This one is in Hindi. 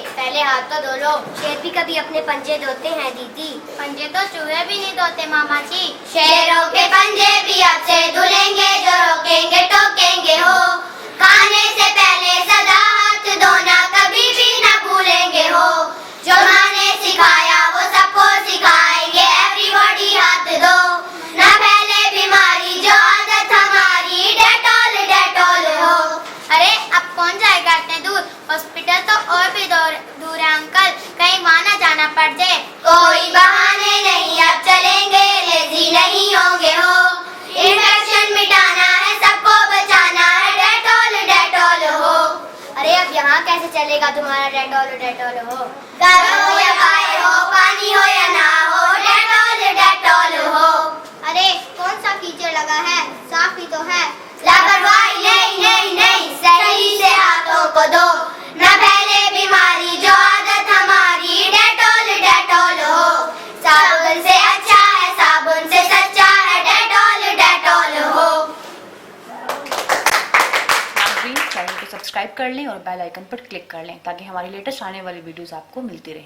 पहले हाथ तो धो लो। शेर भी कभी अपने पंजे धोते हैं दीदी। पंजे तो चूहे भी नहीं धोते मामा जी। शेरों के पंजे भी अब से धुलेंगे, जो रोकेंगे टोकेंगे हो। खाने से पहले सदा हाथ धोना कभी भी न भूलेंगे हो। जो माँ ने सिखाया वो सबको सिखाएंगे, एवरीबॉडी हाथ दो। न फैले बीमारी जो आदत हमारी, डेटॉल डेटॉल हो। अरे अब कौन जाएगा इतने दूर, हॉस्पिटल तो और भी दूर है अंकल, कहीं वहाँ ना जाना पड़ जाए। कोई बहाने नहीं, अब चलेंगे, लेजी नहीं होंगे हो। इन्फेक्शन मिटाना है, सबको बचाना है, डेटॉल डेटॉल हो। अरे अब यहाँ कैसे चलेगा तुम्हारा डेटॉल डेटॉल हो। घर हो या बाहर हो, पानी हो या ना हो, डेटॉल डेटॉल हो। अरे कौन सा कीचड़ लगा है, साफ ही तो है। लापरवाही नहीं नहीं नहीं, सही से हाथों को धो। न फैले बीमारी जो आदत हमारी, डेटॉल डेटॉल हो। साबुन से अच्छा है, साबुन से सच्चा है, डेटॉल डेटॉल हो। चैनल को सब्सक्राइब कर लें और बेल आइकन पर क्लिक कर लें ताकि हमारी लेटेस्ट आने वाली वीडियोस आपको मिलती रहे।